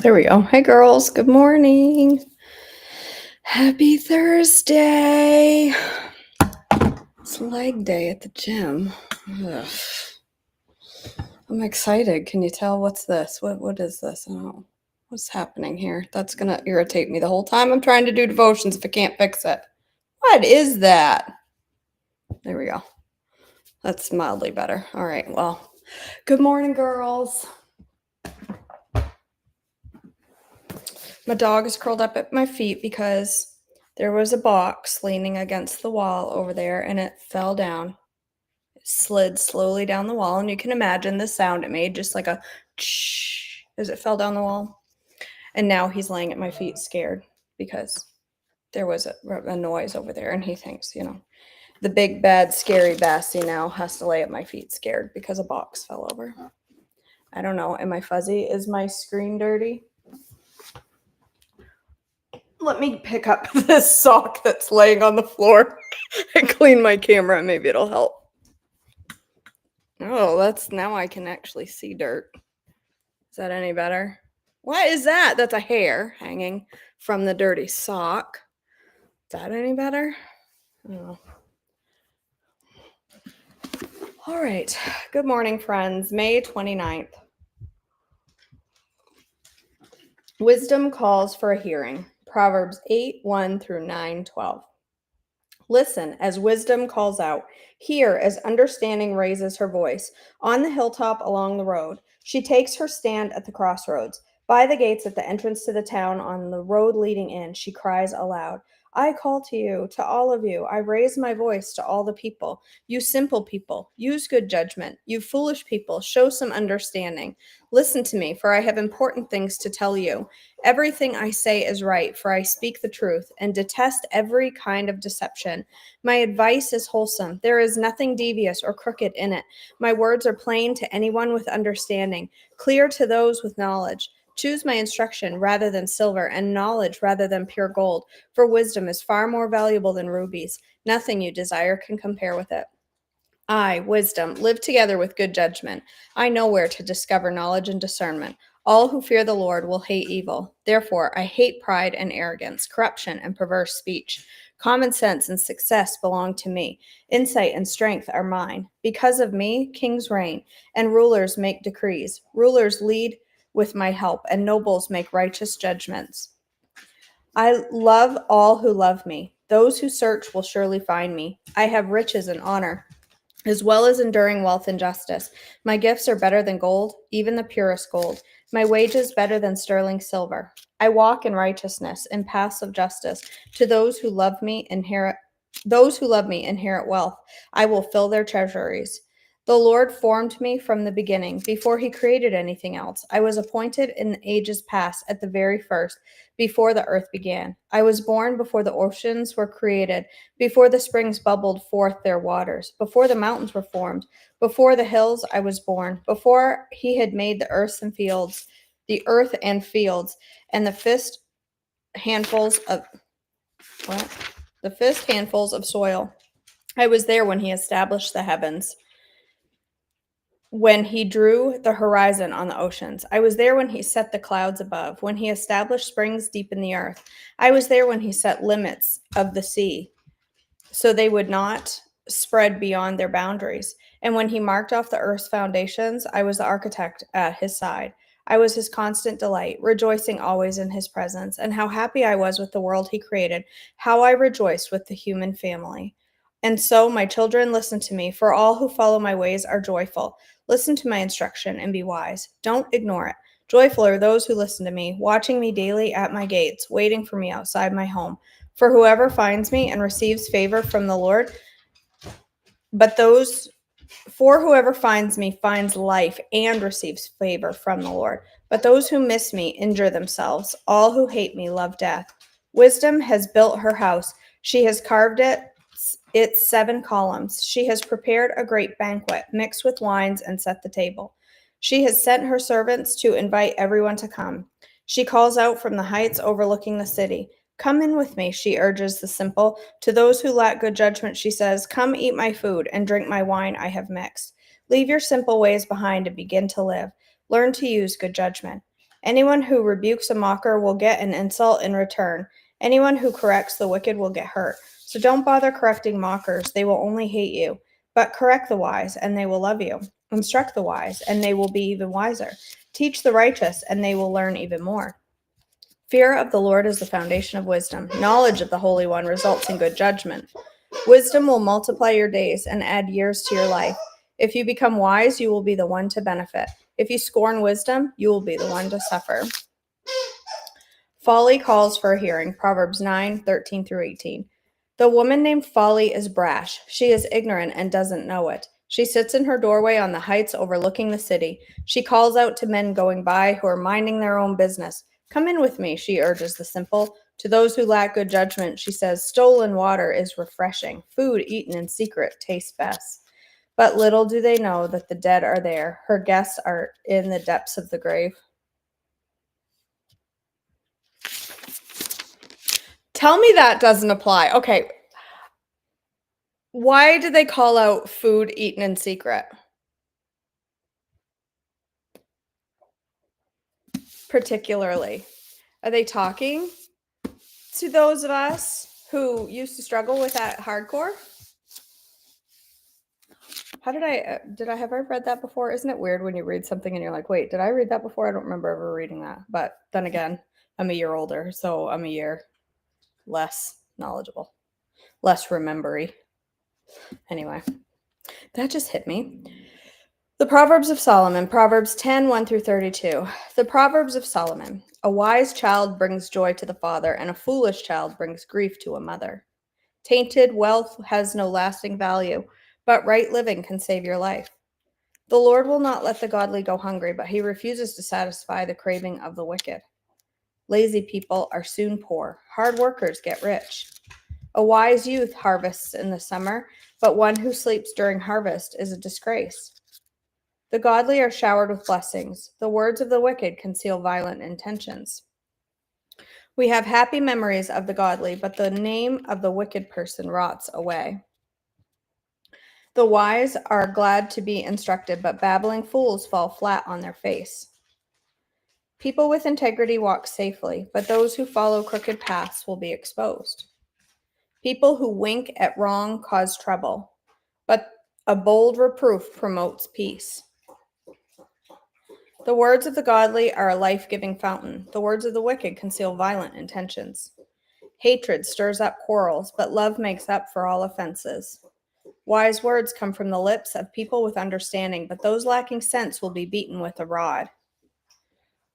There we go. Hey, girls. Good morning. Happy Thursday. It's leg day at the gym. Ugh. I'm excited. Can you tell what's this? What is this? I don't know. What's happening here? That's going to irritate me the whole time I'm trying to do devotions if I can't fix it. What is that? There we go. That's mildly better. All right. Well, good morning, girls. My dog is curled up at my feet because there was a box leaning against the wall over there and it fell down. It slid slowly down the wall, and you can imagine the sound it made, just like a shh as it fell down the wall. And now he's laying at my feet scared because there was a noise over there, and he thinks, the big, bad, scary Bassie now has to lay at my feet scared because a box fell over. I don't know. Am I fuzzy? Is my screen dirty? Let me pick up this sock that's laying on the floor and clean my camera. Maybe it'll help. Oh, now I can actually see dirt. Is that any better? What is that? That's a hair hanging from the dirty sock. Is that any better? Oh. All right. Good morning, friends. May 29th. Wisdom calls for a hearing. Proverbs 8:1 through 9:12. Listen as wisdom calls out. Hear as understanding raises her voice. On the hilltop along the road, she takes her stand at the crossroads. By the gates at the entrance to the town, on the road leading in, she cries aloud. I call to you, to all of you. I raise my voice to all the people. You simple people, use good judgment. You foolish people, show some understanding. Listen to me, for I have important things to tell you. Everything I say is right, for I speak the truth and detest every kind of deception. My advice is wholesome. There is nothing devious or crooked in it. My words are plain to anyone with understanding, clear to those with knowledge. Choose my instruction rather than silver, and knowledge rather than pure gold, for wisdom is far more valuable than rubies. Nothing you desire can compare with it. I, wisdom, live together with good judgment. I know where to discover knowledge and discernment. All who fear the Lord will hate evil. Therefore, I hate pride and arrogance, corruption and perverse speech. Common sense and success belong to me. Insight and strength are mine. Because of me, kings reign, and rulers make decrees. Rulers lead with my help, and nobles make righteous judgments. I love all who love me. Those who search will surely find me. I have riches and honor, as well as enduring wealth and justice. My gifts are better than gold, even the purest gold. My wages better than sterling silver. I walk in righteousness, in paths of justice. To those who love me inherit wealth. I will fill their treasuries. The Lord formed me from the beginning, before he created anything else. I was appointed in the ages past, at the very first, before the earth began. I was born before the oceans were created, before the springs bubbled forth their waters, before the mountains were formed, before the hills I was born, before he had made the earth and fields, and the fist handfuls of what? The fist handfuls of soil. I was there when he established the heavens, when he drew the horizon on the oceans. I was there when he set the clouds above, when he established springs deep in the earth. I was there when he set limits of the sea, so they would not spread beyond their boundaries. And when he marked off the earth's foundations, I was the architect at his side. I was his constant delight, rejoicing always in his presence. And how happy I was with the world he created, how I rejoiced with the human family. And so, my children, listen to me, for all who follow my ways are joyful. Listen to my instruction and be wise. Don't ignore it. Joyful are those who listen to me, watching me daily at my gates, waiting for me outside my home. For whoever finds me and receives favor from the Lord, for whoever finds me finds life and receives favor from the Lord. But those who miss me injure themselves. All who hate me love death. Wisdom has built her house. She has carved its 7 columns. She has prepared a great banquet, mixed with wines, and set the table. She has sent her servants to invite everyone to come. She calls out from the heights overlooking the city. Come in with me, she urges the simple. To those who lack good judgment, she says, come eat my food and drink my wine I have mixed. Leave your simple ways behind and begin to live. Learn to use good judgment. Anyone who rebukes a mocker will get an insult in return. Anyone who corrects the wicked will get hurt. So don't bother correcting mockers, they will only hate you. But correct the wise, and they will love you. Instruct the wise, and they will be even wiser. Teach the righteous, and they will learn even more. Fear of the Lord is the foundation of wisdom. Knowledge of the Holy One results in good judgment. Wisdom will multiply your days and add years to your life. If you become wise, you will be the one to benefit. If you scorn wisdom, you will be the one to suffer. Folly calls for a hearing. Proverbs 9:13 through 18. The woman named Folly is brash. She is ignorant and doesn't know it. She sits in her doorway on the heights overlooking the city. She calls out to men going by who are minding their own business. Come in with me, she urges the simple. To those who lack good judgment, she says, stolen water is refreshing. Food eaten in secret tastes best. But little do they know that the dead are there. Her guests are in the depths of the grave. Tell me that doesn't apply. Okay. Why do they call out food eaten in secret? Particularly. Are they talking to those of us who used to struggle with that hardcore? How did I have I read that before? Isn't it weird when you read something and you're like, wait, did I read that before? I don't remember ever reading that. But then again, I'm a year older, so I'm a year less knowledgeable, less remembery. Anyway, that just hit me. The Proverbs of Solomon, Proverbs 10:1 through 32. The Proverbs of Solomon. A wise child brings joy to the father, and a foolish child brings grief to a mother. Tainted wealth has no lasting value, but right living can save your life. The Lord will not let the godly go hungry, but he refuses to satisfy the craving of the wicked. Lazy people are soon poor. Hard workers get rich. A wise youth harvests in the summer, but one who sleeps during harvest is a disgrace. The godly are showered with blessings. The words of the wicked conceal violent intentions. We have happy memories of the godly, but the name of the wicked person rots away. The wise are glad to be instructed, but babbling fools fall flat on their face. People with integrity walk safely, but those who follow crooked paths will be exposed. People who wink at wrong cause trouble, but a bold reproof promotes peace. The words of the godly are a life-giving fountain. The words of the wicked conceal violent intentions. Hatred stirs up quarrels, but love makes up for all offenses. Wise words come from the lips of people with understanding, but those lacking sense will be beaten with a rod.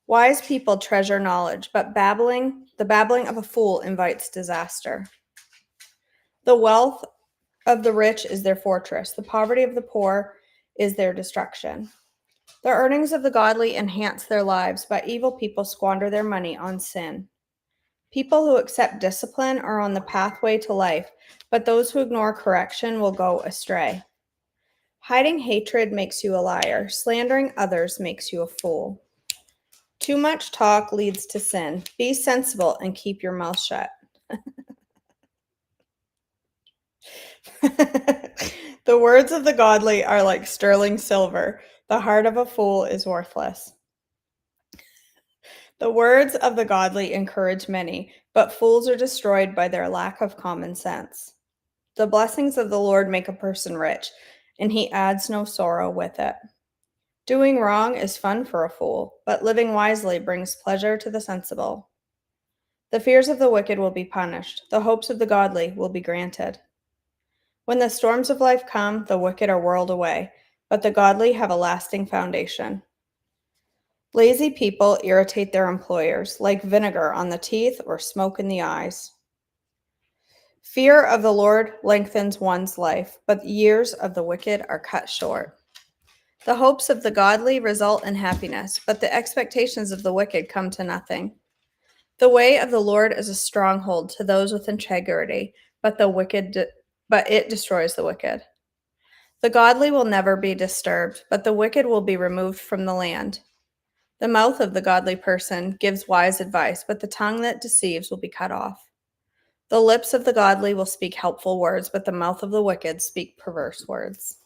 Wise people treasure knowledge, but the babbling of a fool invites disaster. The wealth of the rich is their fortress. The poverty of the poor is their destruction. The earnings of the godly enhance their lives, but evil people squander their money on sin. People who accept discipline are on the pathway to life, but those who ignore correction will go astray. Hiding hatred makes you a liar. Slandering others makes you a fool. Too much talk leads to sin. Be sensible and keep your mouth shut. The words of the godly are like sterling silver. The heart of a fool is worthless. The words of the godly encourage many, but fools are destroyed by their lack of common sense. The blessings of the Lord make a person rich, and he adds no sorrow with it. Doing wrong is fun for a fool, but living wisely brings pleasure to the sensible. The fears of the wicked will be punished. The hopes of the godly will be granted. When the storms of life come, the wicked are whirled away, but the godly have a lasting foundation. Lazy people irritate their employers, like vinegar on the teeth or smoke in the eyes. Fear of the Lord lengthens one's life, but the years of the wicked are cut short. The hopes of the godly result in happiness, but the expectations of the wicked come to nothing. The way of the Lord is a stronghold to those with integrity, but it destroys the wicked. The godly will never be disturbed, but the wicked will be removed from the land. The mouth of the godly person gives wise advice, but the tongue that deceives will be cut off. The lips of the godly will speak helpful words, but the mouth of the wicked speak perverse words.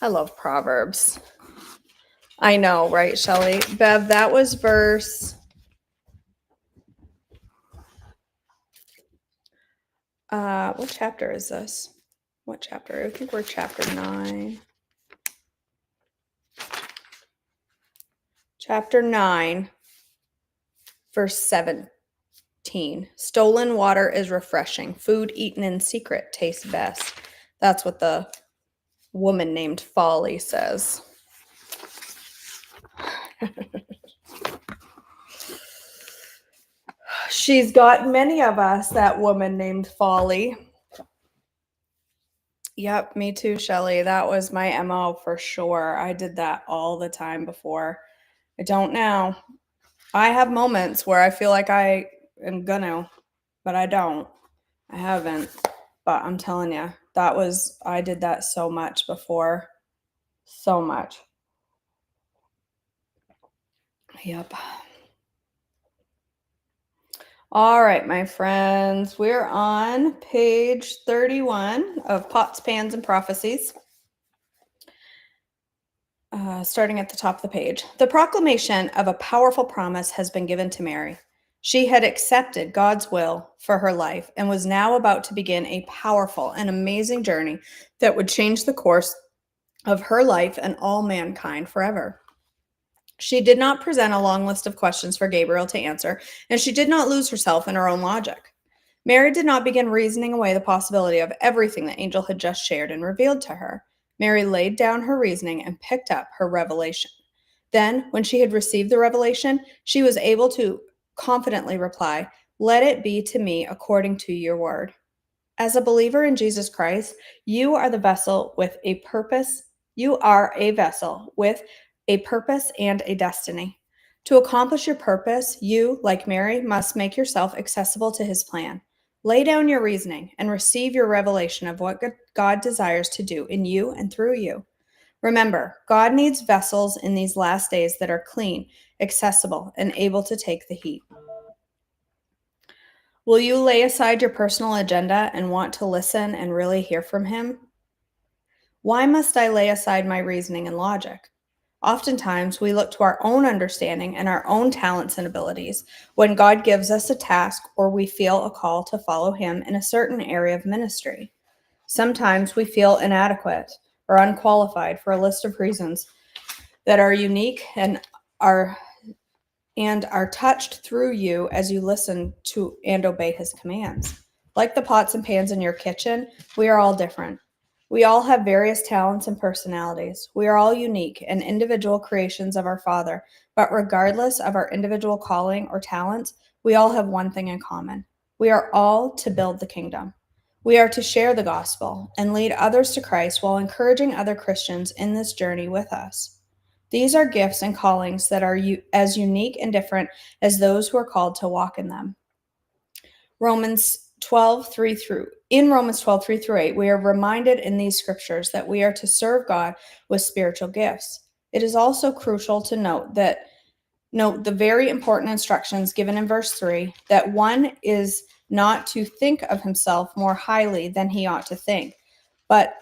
I love Proverbs. I know, right, Shelley? Bev, that was verse. What chapter is this? What chapter? I think we're chapter 9. Chapter 9, verse 17. Stolen water is refreshing. Food eaten in secret tastes best. That's what the woman named Folly says. She's got many of us, that woman named Folly. Yep, me too, Shelley. That was my MO for sure. I did that all the time before. I don't now. I have moments where I feel like I am gonna, but I don't. I haven't. But I'm telling you, I did that so much before. So much. Yep. All right, my friends, we're on page 31 of Pots, Pans, and Prophecies. Starting at the top of the page. The proclamation of a powerful promise has been given to Mary. She had accepted God's will for her life and was now about to begin a powerful and amazing journey that would change the course of her life and all mankind forever. She did not present a long list of questions for Gabriel to answer, and she did not lose herself in her own logic. Mary did not begin reasoning away the possibility of everything the angel had just shared and revealed to her. Mary laid down her reasoning and picked up her revelation. Then, when she had received the revelation, she was able to confidently reply, "Let it be to me according to your word." As a believer in Jesus Christ, you are the vessel with a purpose. You are a vessel with a purpose and a destiny. To accomplish your purpose, you, like Mary, must make yourself accessible to his plan. Lay down your reasoning and receive your revelation of what God desires to do in you and through you. Remember, God needs vessels in these last days that are clean, accessible, and able to take the heat. Will you lay aside your personal agenda and want to listen and really hear from him? Why must I lay aside my reasoning and logic? Oftentimes, we look to our own understanding and our own talents and abilities when God gives us a task or we feel a call to follow him in a certain area of ministry. Sometimes we feel inadequate or unqualified for a list of reasons that are unique and are touched through you as you listen to and obey his commands. Like the pots and pans in your kitchen, we are all different. We all have various talents and personalities. We are all unique and individual creations of our Father, but regardless of our individual calling or talents, we all have one thing in common. We are all to build the kingdom. We are to share the gospel and lead others to Christ while encouraging other Christians in this journey with us. These are gifts and callings that are as unique and different as those who are called to walk in them. Romans 12:3 through 8, we are reminded in these scriptures that we are to serve God with spiritual gifts. It is also crucial to note the very important instructions given in verse 3 that one is not to think of himself more highly than he ought to think, but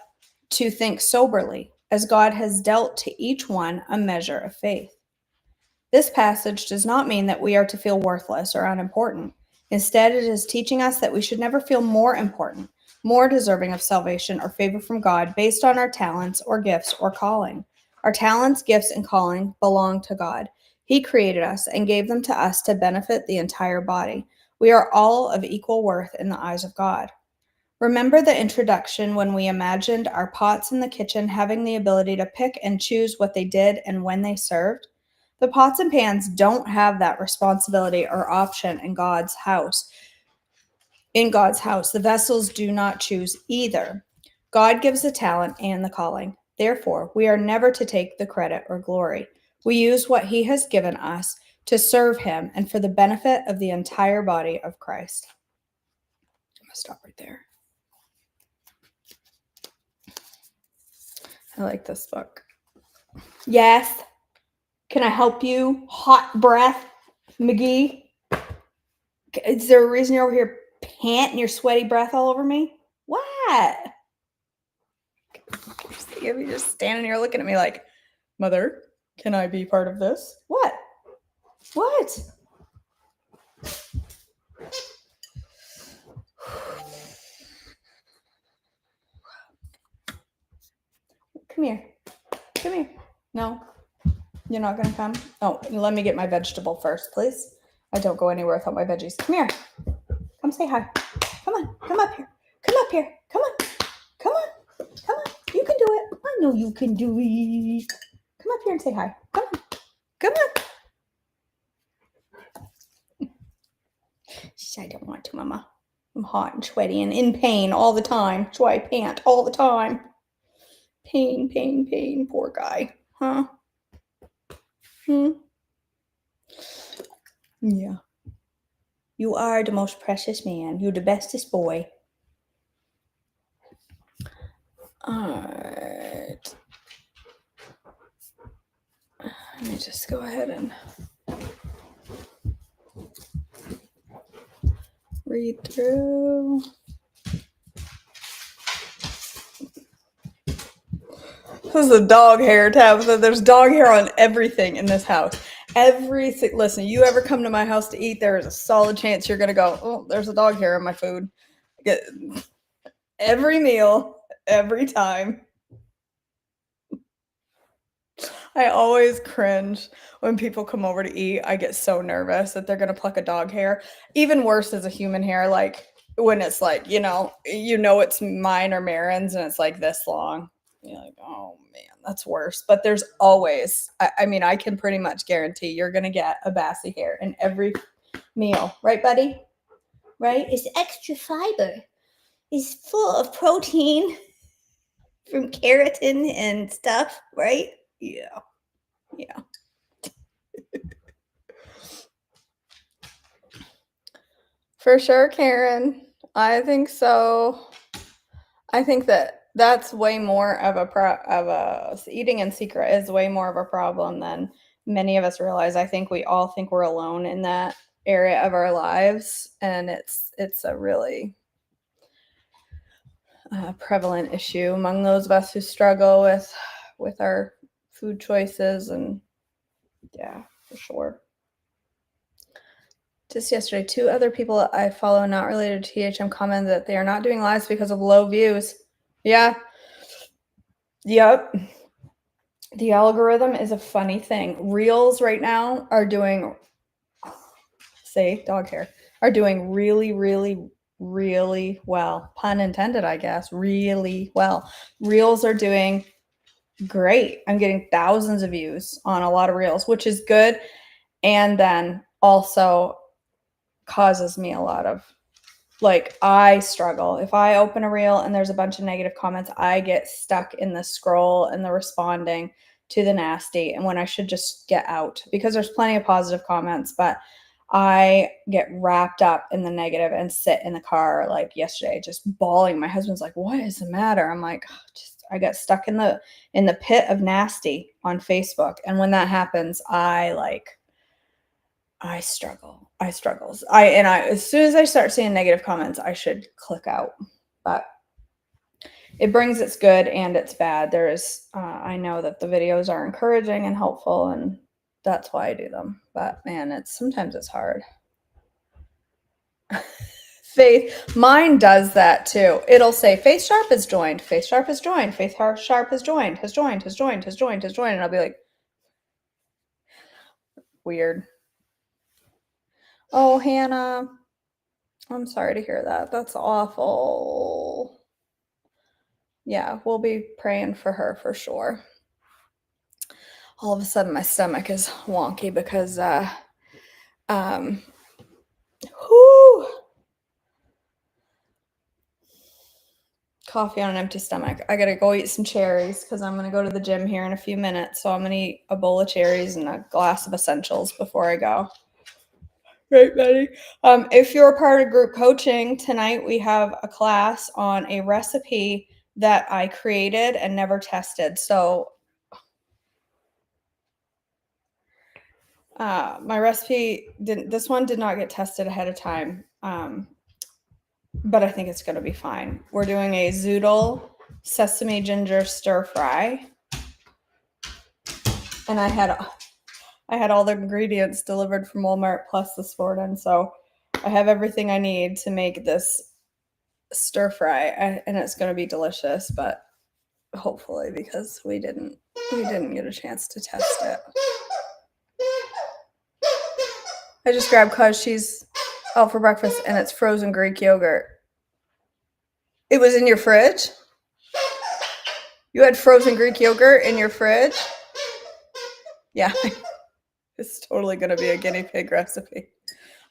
to think soberly, as God has dealt to each one a measure of faith. This passage does not mean that we are to feel worthless or unimportant. Instead, it is teaching us that we should never feel more important, more deserving of salvation or favor from God based on our talents or gifts or calling. Our talents, gifts, and calling belong to God. He created us and gave them to us to benefit the entire body. We are all of equal worth in the eyes of God. Remember the introduction when we imagined our pots in the kitchen having the ability to pick and choose what they did and when they served? The pots and pans don't have that responsibility or option in God's house. In God's house, the vessels do not choose either. God gives the talent and the calling. Therefore, we are never to take the credit or glory. We use what he has given us to serve him and for the benefit of the entire body of Christ. I'm going to stop right there. I like this book. Yes. Can I help you? Hot breath, McGee. Is there a reason you're over here panting your sweaty breath all over me? What? You're just standing here looking at me like, Mother, Can I be part of this? What? What? Come here. Come here. No, you're not going to come? Oh, let me get my vegetable first, please. I don't go anywhere without my veggies. Come here. Come say hi. Come on. Come up here. Come up here. Come on. Come on. Come on. You can do it. I know you can do it. Come up here and say hi. Come on. Come on. I don't want to, Mama. I'm hot and sweaty and in pain all the time. That's why I pant all the time. Pain, pain, pain. Poor guy. Huh? Yeah. You are the most precious man. You're the bestest boy. Alright. Let me just go ahead and read through. This is a dog hair, Tabitha. There's dog hair on everything in this house. Everything. Listen, you ever come to my house to eat, there is a solid chance you're going to go, oh, there's a dog hair in my food. Get every meal, every time. I always cringe when people come over to eat. I get so nervous that they're going to pluck a dog hair. Even worse is a human hair, like when it's like, you know it's mine or Marin's and it's like this long. You're like, oh man, that's worse. But there's always, I mean, I can pretty much guarantee you're going to get a Bassie hair in every meal. Right, buddy? Right? It's extra fiber. It's full of protein from keratin and stuff, right? Yeah. Yeah. For sure, Karen. I think so. I think that's way more of a eating in secret is way more of a problem than many of us realize. I think we all think we're alone in that area of our lives, and it's a really prevalent issue among those of us who struggle with our food choices. And yeah, for sure. Just yesterday, 2 other people I follow not related to THM commented that they are not doing lives because of low views. Yeah. Yep. The algorithm is a funny thing. Reels right now are doing, say, dog hair, are doing really, really, really well. Pun intended, I guess. Really well. Reels are doing great. I'm getting thousands of views on a lot of reels, which is good. And then also causes me a lot of, like, I struggle. If I open a reel and there's a bunch of negative comments, I get stuck in the scroll and the responding to the nasty, and when I should just get out, because there's plenty of positive comments, but I get wrapped up in the negative and sit in the car, like yesterday, just bawling. My husband's like, what is the matter? I'm like, I got stuck in the pit of nasty on Facebook. And when that happens, I struggle. As soon as I start seeing negative comments, I should click out. But it brings its good and its bad. I know that the videos are encouraging and helpful, and that's why I do them. But man, sometimes it's hard. Faith, mine does that too. It'll say Faith Sharp has joined. Faith Sharp has joined. Faith Sharp has joined. And I'll be like, weird. Oh, Hannah, I'm sorry to hear that. That's awful. Yeah, we'll be praying for her for sure. All of a sudden my stomach is wonky because coffee on an empty stomach. I gotta go eat some cherries because I'm gonna go to the gym here in a few minutes. So I'm gonna eat a bowl of cherries and a glass of essentials before I go. Right, Betty? If you're a part of group coaching, tonight we have a class on a recipe that I created and never tested. So my recipe this one did not get tested ahead of time. But I think it's going to be fine. We're doing a zoodle sesame ginger stir fry. And I had all the ingredients delivered from Walmart Plus this morning, so I have everything I need to make this stir fry, and it's going to be delicious. But hopefully, because we didn't get a chance to test it. I just grabbed cause she's out for breakfast, and it's frozen Greek yogurt. It was in your fridge? You had frozen Greek yogurt in your fridge? Yeah. It's totally going to be a guinea pig recipe.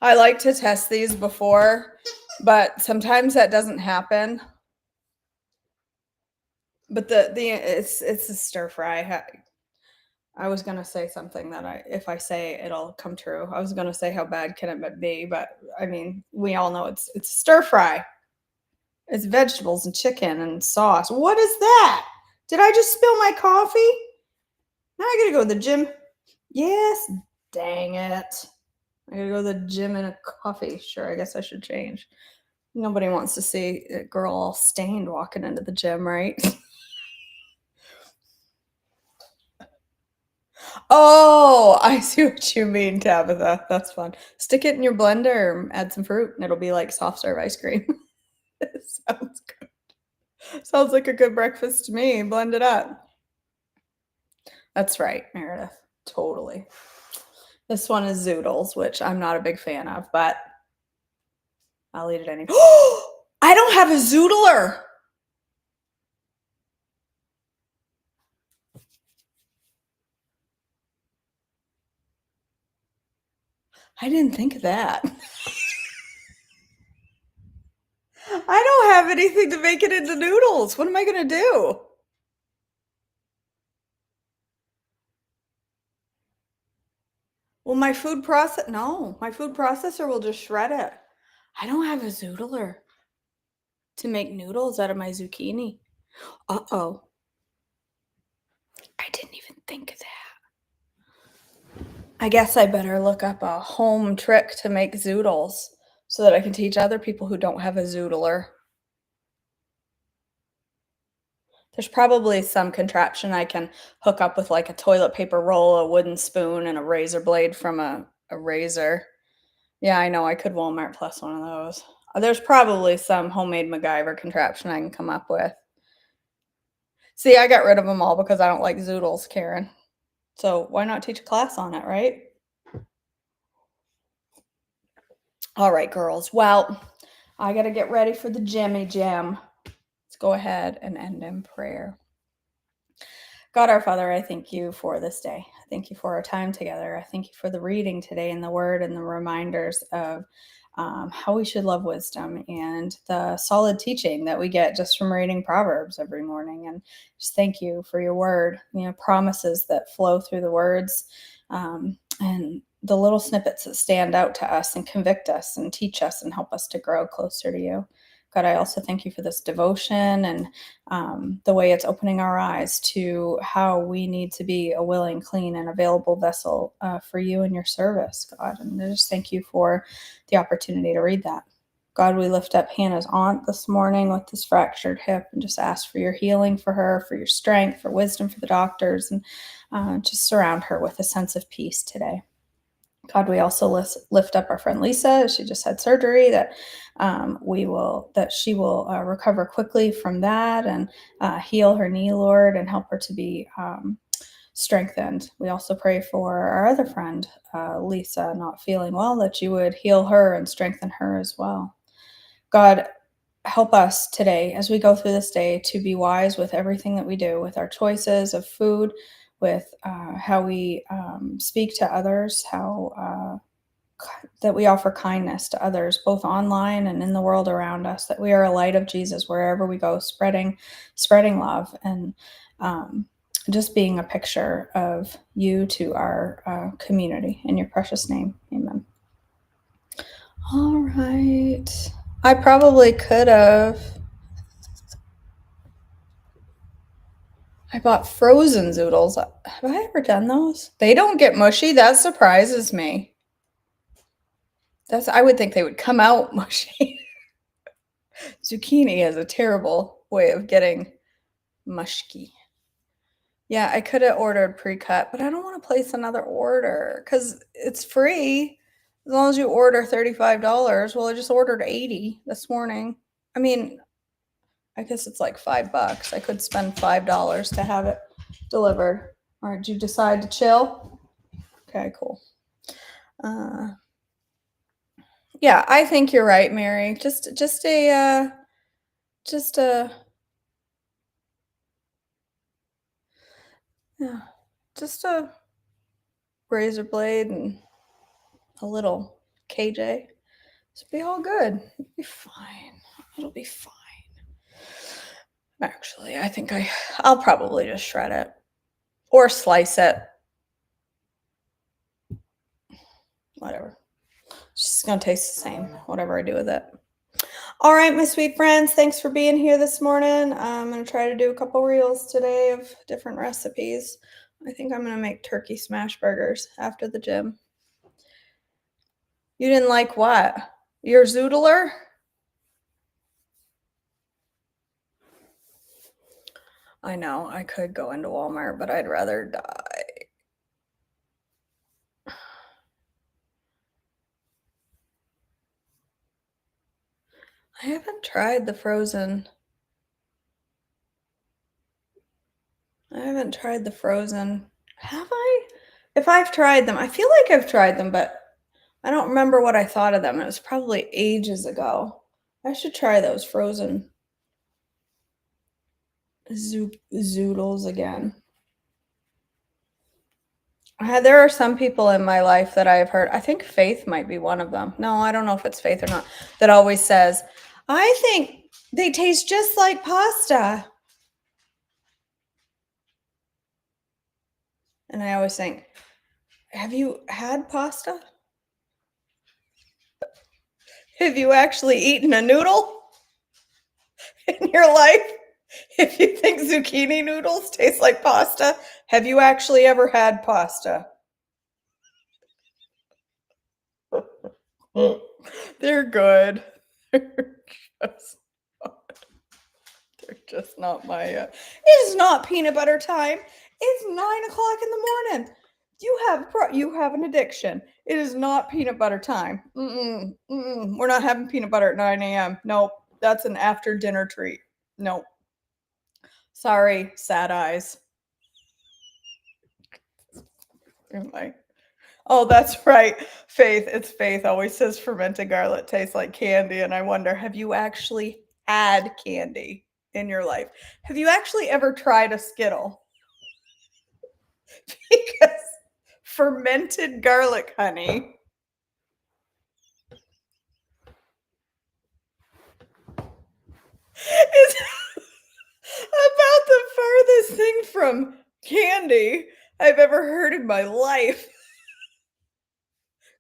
I like to test these before, but sometimes that doesn't happen. But it's a stir fry. I was going to say something that if I say it'll come true. I was going to say how bad can it be, but I mean, we all know it's stir fry. It's vegetables and chicken and sauce. What is that? Did I just spill my coffee? Now I gotta go to the gym. Yes, dang it. I gotta go to the gym in a coffee. Sure, I guess I should change. Nobody wants to see a girl all stained walking into the gym, right? Oh, I see what you mean, Tabitha. That's fun. Stick it in your blender or add some fruit and it'll be like soft serve ice cream. It sounds good. Sounds like a good breakfast to me. Blend it up. That's right, Meredith. Totally. This one is Zoodles, which I'm not a big fan of, but I'll eat it anyway. I don't have a Zoodler. I didn't think of that. I don't have anything to make it into noodles. What am I going to do? Well, my food processor will just shred it. I don't have a Zoodler to make noodles out of my zucchini. Uh-oh. I didn't even think of that. I guess I better look up a home trick to make zoodles so that I can teach other people who don't have a Zoodler. There's probably some contraption I can hook up with like a toilet paper roll, a wooden spoon, and a razor blade from a razor. Yeah, I know. I could Walmart Plus one of those. There's probably some homemade MacGyver contraption I can come up with. See, I got rid of them all because I don't like zoodles, Karen. So why not teach a class on it, right? All right, girls. Well, I got to get ready for the Jimmy Jam. Let's go ahead and end in prayer. God our Father, I thank you for this day. I thank you for our time together. I thank you for the reading today and the word and the reminders of how we should love wisdom and the solid teaching that we get just from reading Proverbs every morning. And just thank you for your word, promises that flow through the words and the little snippets that stand out to us and convict us and teach us and help us to grow closer to you. God, I also thank you for this devotion and the way it's opening our eyes to how we need to be a willing, clean, and available vessel for you and your service, God. And I just thank you for the opportunity to read that. God, we lift up Hannah's aunt this morning with this fractured hip and just ask for your healing for her, for your strength, for wisdom for the doctors, and just surround her with a sense of peace today. God, we also lift up our friend Lisa. She just had surgery that she will recover quickly from that and heal her knee, Lord, and help her to be strengthened. We also pray for our other friend, Lisa, not feeling well, that you would heal her and strengthen her as well. God, help us today as we go through this day to be wise with everything that we do, with our choices of food, with how we speak to others, how that we offer kindness to others, both online and in the world around us, that we are a light of Jesus wherever we go, spreading love and just being a picture of you to our community. In your precious name, amen. All right. I probably could have. I bought frozen zoodles. Have I ever done those? They don't get mushy. That surprises me. I would think they would come out mushy. Zucchini has a terrible way of getting mushy. Yeah, I could have ordered pre-cut, but I don't want to place another order because it's free as long as you order $35. Well, I just ordered 80 this morning. I mean, I guess it's like $5. I could spend $5 to have it delivered. All right, did you decide to chill? Okay, cool. Yeah, I think you're right, Mary. Just a yeah, just a razor blade and a little KJ. It'll be all good. It'll be fine. It'll be fine. Actually, I'll probably just shred it or slice it. Whatever. It's just gonna taste the same, whatever I do with it. All right, my sweet friends, thanks for being here this morning. I'm gonna try to do a couple reels today of different recipes. I think I'm gonna make turkey smash burgers after the gym. You didn't like what? Your zoodler? I know, I could go into Walmart, but I'd rather die. I haven't tried the frozen. I haven't tried the frozen. Have I? If I've tried them, I feel like I've tried them, but I don't remember what I thought of them. It was probably ages ago. I should try those frozen zoodles again. There are some people in my life that I have heard. I think Faith might be one of them. No, I don't know if it's Faith or not. That always says, "I think they taste just like pasta." And I always think, "Have you had pasta? Have you actually eaten a noodle in your life? If you think zucchini noodles taste like pasta, have you actually ever had pasta?" They're good. They're just they're just not my. It is not peanut butter time. It's 9 o'clock in the morning. You have an addiction. It is not peanut butter time. We're not having peanut butter at 9 a.m. Nope, that's an after dinner treat. Nope. Sorry, sad eyes. Am I? Oh, that's right. Faith. It's Faith always says fermented garlic tastes like candy. And I wonder, have you actually had candy in your life? Have you actually ever tried a Skittle? Because fermented garlic, honey. Is about the furthest thing from candy I've ever heard in my life.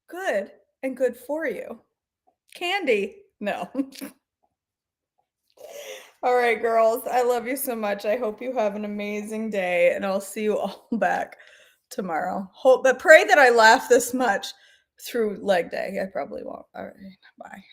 Good and good for you. Candy? No. All right, girls. I love you so much. I hope you have an amazing day, and I'll see you all back tomorrow. Hope, but pray that I laugh this much through leg day. I probably won't. All right. Bye.